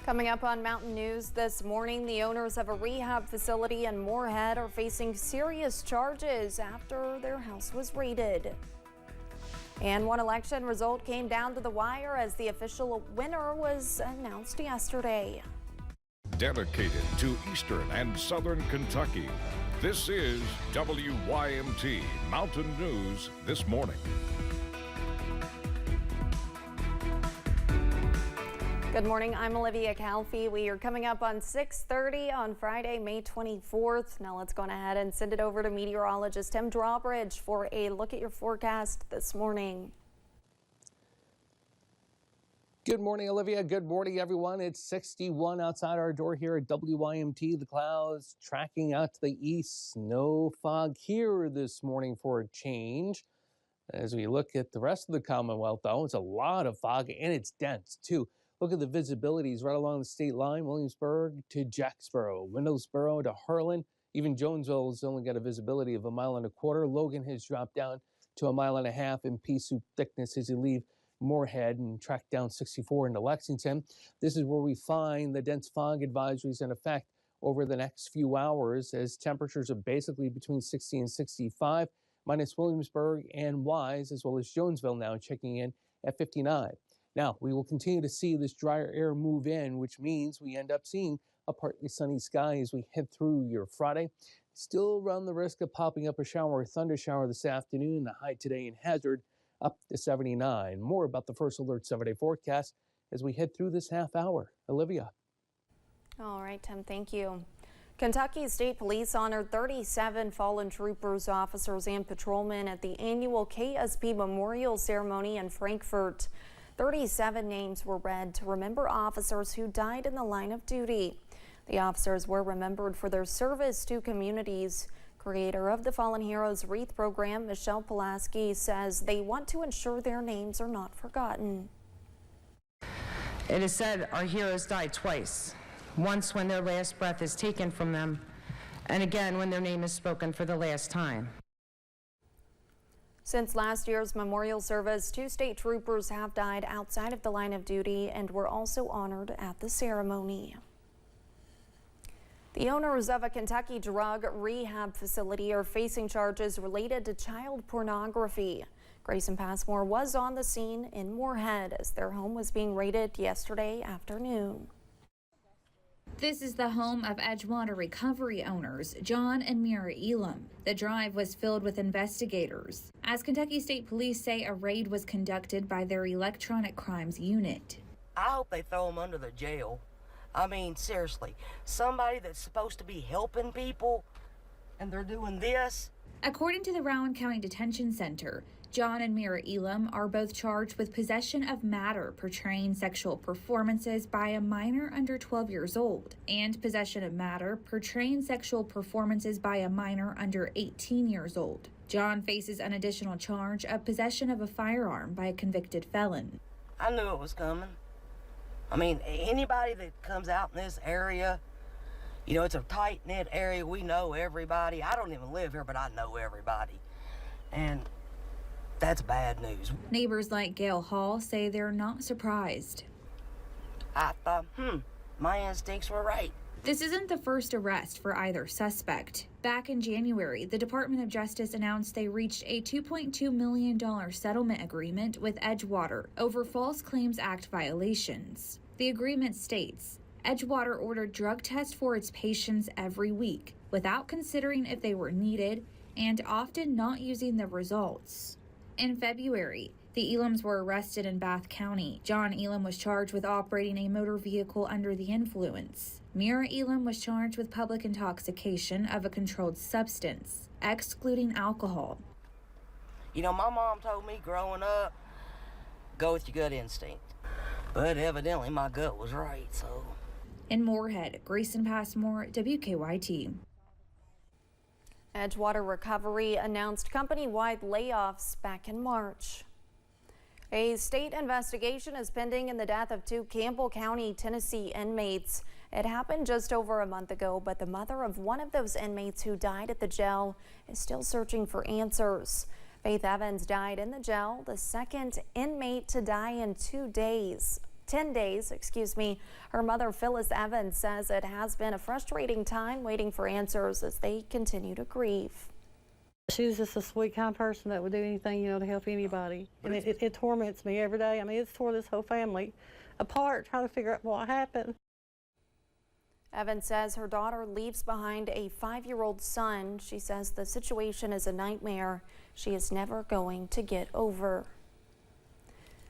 Coming up on Mountain News this morning, the owners of a rehab facility in Moorhead are facing serious charges after their house was raided. And one election result came down to the wire as the official winner was announced yesterday. Dedicated to Eastern and Southern Kentucky, this is WYMT Mountain News this morning. Good morning, I'm Olivia Calfee. We are coming up on 6:30 on Friday, May 24th. Now let's go ahead and send it over to meteorologist Tim Drawbridge for a look at your forecast this morning. Good morning, Olivia. Good morning, everyone. It's 61 outside our door here at WYMT. The clouds tracking out to the east. No fog here this morning for a change. As we look at the rest of the Commonwealth, though, it's a lot of fog and it's dense, too. Look at the visibilities right along the state line, Williamsburg to Jacksboro, Windlesboro to Harlan. Even Jonesville has only got a visibility of 1.25 miles. Logan has dropped down to 1.5 miles in pea soup thickness as you leave Moorhead and track down 64 into Lexington. This is where we find the dense fog advisories in effect over the next few hours as temperatures are basically between 60 and 65, minus Williamsburg and Wise, as well as Jonesville now checking in at 59. Now, we will continue to see this drier air move in, which means we end up seeing a partly sunny sky as we head through your Friday. Still run the risk of popping up a shower or thunder shower this afternoon. The high today in Hazard up to 79. More about the First Alert 7-day forecast as we head through this half hour. Olivia. All right, Tim, thank you. Kentucky State Police honored 37 fallen troopers, officers, and patrolmen at the annual KSP Memorial Ceremony in Frankfort. 37 names were read to remember officers who died in the line of duty. The officers were remembered for their service to communities. Creator of the Fallen Heroes Wreath program, Michelle Pulaski, says they want to ensure their names are not forgotten. It is said our heroes die twice, once when their last breath is taken from them, and again when their name is spoken for the last time. Since last year's memorial service, 2 state troopers have died outside of the line of duty and were also honored at the ceremony. The owners of a Kentucky drug rehab facility are facing charges related to child pornography. Grayson Passmore was on the scene in Moorhead as their home was being raided yesterday afternoon. This is the home of Edgewater recovery owners, John and Mira Elam. The drive was filled with investigators. As Kentucky State Police say, a raid was conducted by their electronic crimes unit. I hope they throw them under the jail. I mean, seriously, somebody that's supposed to be helping people and they're doing this. According to the Rowan County Detention Center, John and Mira Elam are both charged with possession of matter portraying sexual performances by a minor under 12 years old and possession of matter portraying sexual performances by a minor under 18 years old. John faces an additional charge of possession of a firearm by a convicted felon. I knew it was coming. I mean, anybody that comes out in this area, you know, it's a tight-knit area. We know everybody. I don't even live here, but I know everybody. And that's bad news. Neighbors like Gail Hall say they're not surprised. I thought, my instincts were right. This isn't the first arrest for either suspect. Back in January, the Department of Justice announced they reached a $2.2 million settlement agreement with Edgewater over False Claims Act violations. The agreement states, Edgewater ordered drug tests for its patients every week, without considering if they were needed and often not using the results. In February, the Elams were arrested in Bath County. John Elam was charged with operating a motor vehicle under the influence. Mira Elam was charged with public intoxication of a controlled substance, excluding alcohol. You know, my mom told me growing up, go with your gut instinct. But evidently my gut was right, so. In Moorhead, Grayson Passmore, WKYT. Edgewater Recovery announced company-wide layoffs back in March. A state investigation is pending in the death of 2 Campbell County, Tennessee inmates. It happened just over a month ago, but the mother of one of those inmates who died at the jail is still searching for answers. Faith Evans died in the jail, the second inmate to die in 2 days. 10 days, Her mother, Phyllis Evans, says it has been a frustrating time waiting for answers as they continue to grieve. She was just a sweet, kind person that would do anything, to help anybody. And it torments me every day. I mean, it's tore this whole family apart trying to figure out what happened. Evans says her daughter leaves behind a 5-year-old son. She says the situation is a nightmare she is never going to get over.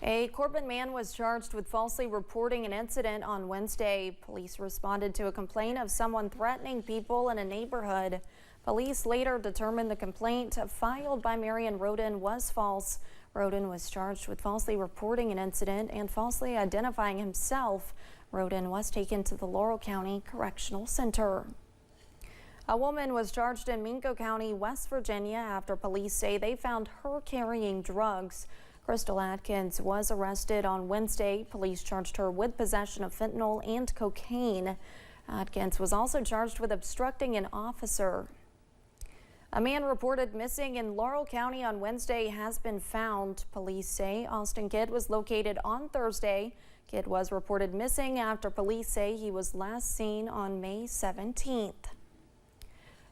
A Corbin man was charged with falsely reporting an incident on Wednesday. Police responded to a complaint of someone threatening people in a neighborhood. Police later determined the complaint filed by Marion Roden was false. Roden was charged with falsely reporting an incident and falsely identifying himself. Roden was taken to the Laurel County Correctional Center. A woman was charged in Mingo County, West Virginia, after police say they found her carrying drugs. Crystal Atkins was arrested on Wednesday. Police charged her with possession of fentanyl and cocaine. Atkins was also charged with obstructing an officer. A man reported missing in Laurel County on Wednesday has been found. Police say Austin Kidd was located on Thursday. Kidd was reported missing after police say he was last seen on May 17th.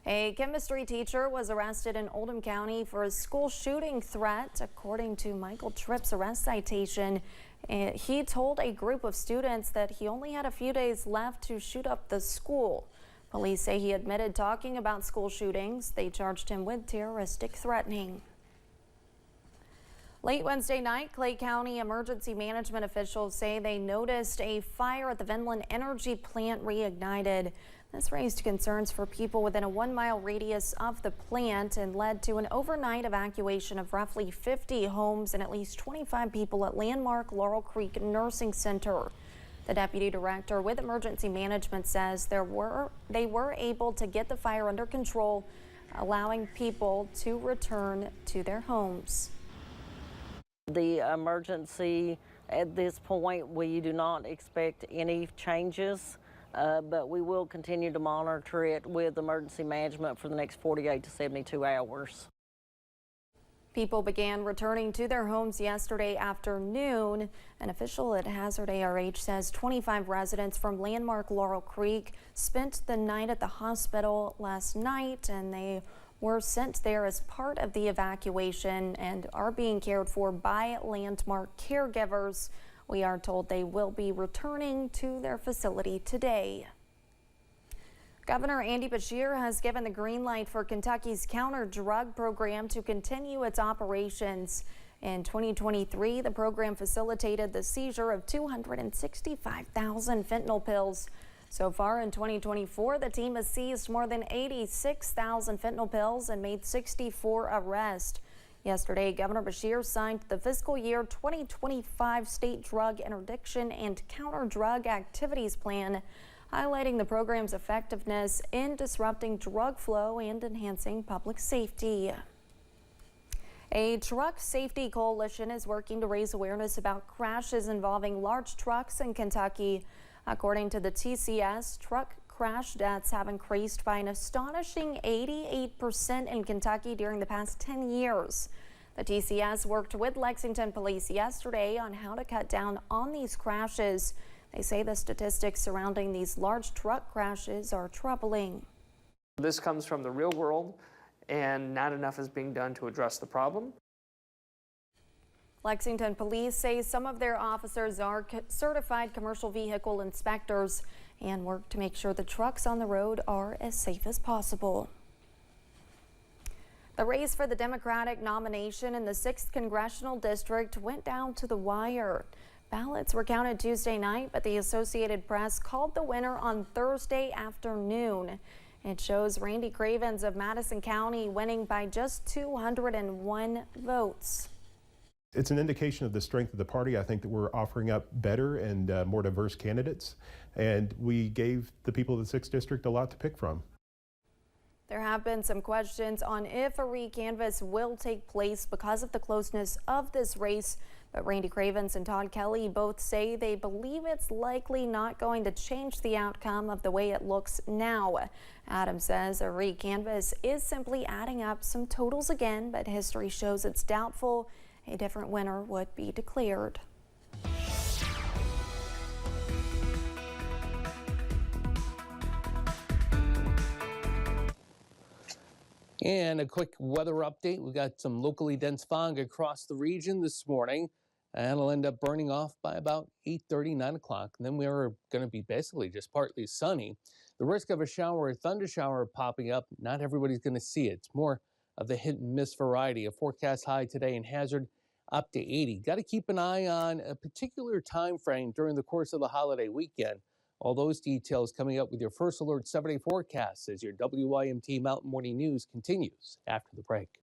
A chemistry teacher was arrested in Oldham County for a school shooting threat. According to Michael Tripp's arrest citation, he told a group of students that he only had a few days left to shoot up the school. Police say he admitted talking about school shootings. They charged him with terroristic threatening. Late Wednesday night, Clay County emergency management officials say they noticed a fire at the Vinland Energy plant reignited. This raised concerns for people within a 1-mile radius of the plant and led to an overnight evacuation of roughly 50 homes and at least 25 people at Landmark Laurel Creek Nursing Center. The deputy director with emergency management says they were able to get the fire under control, allowing people to return to their homes. The emergency at this point, we do not expect any changes, but we will continue to monitor it with emergency management for the next 48 to 72 hours. People began returning to their homes yesterday afternoon. An official at Hazard ARH says 25 residents from Landmark Laurel Creek spent the night at the hospital last night, and they were sent there as part of the evacuation and are being cared for by Landmark caregivers. We are told they will be returning to their facility today. Governor Andy Beshear has given the green light for Kentucky's counter-drug program to continue its operations. In 2023, the program facilitated the seizure of 265,000 fentanyl pills. So far in 2024, the team has seized more than 86,000 fentanyl pills and made 64 arrests. Yesterday, Governor Beshear signed the fiscal year 2025 state drug interdiction and counter-drug activities plan, highlighting the program's effectiveness in disrupting drug flow and enhancing public safety. A truck safety coalition is working to raise awareness about crashes involving large trucks in Kentucky. According to the TCS, truck crash deaths have increased by an astonishing 88% in Kentucky during the past 10 years. The TCS worked with Lexington Police yesterday on how to cut down on these crashes. They say the statistics surrounding these large truck crashes are troubling. This comes from the real world, and not enough is being done to address the problem. Lexington Police say some of their officers are certified commercial vehicle inspectors and work to make sure the trucks on the road are as safe as possible. The race for the Democratic nomination in the 6th Congressional District went down to the wire. Ballots were counted Tuesday night, but the Associated Press called the winner on Thursday afternoon. It shows Randy Cravens of Madison County winning by just 201 votes. It's an indication of the strength of the party. I think that we're offering up better and more diverse candidates, and we gave the people of the 6th District a lot to pick from. There have been some questions on if a recanvass will take place because of the closeness of this race, but Randy Cravens and Todd Kelly both say they believe it's likely not going to change the outcome of the way it looks now. Adam says a recanvass is simply adding up some totals again, but history shows it's doubtful a different winner would be declared. And a quick weather update. We got some locally dense fog across the region this morning, and it'll end up burning off by about 8:30, 9 o'clock. And then we are going to be basically just partly sunny. The risk of a shower or thunder shower popping up, not everybody's going to see it. It's more of the hit and miss variety. A forecast high today in Hazard up to 80. Got to keep an eye on a particular time frame during the course of the holiday weekend. All those details coming up with your First Alert 7-day forecast as your WYMT Mountain Morning News continues after the break.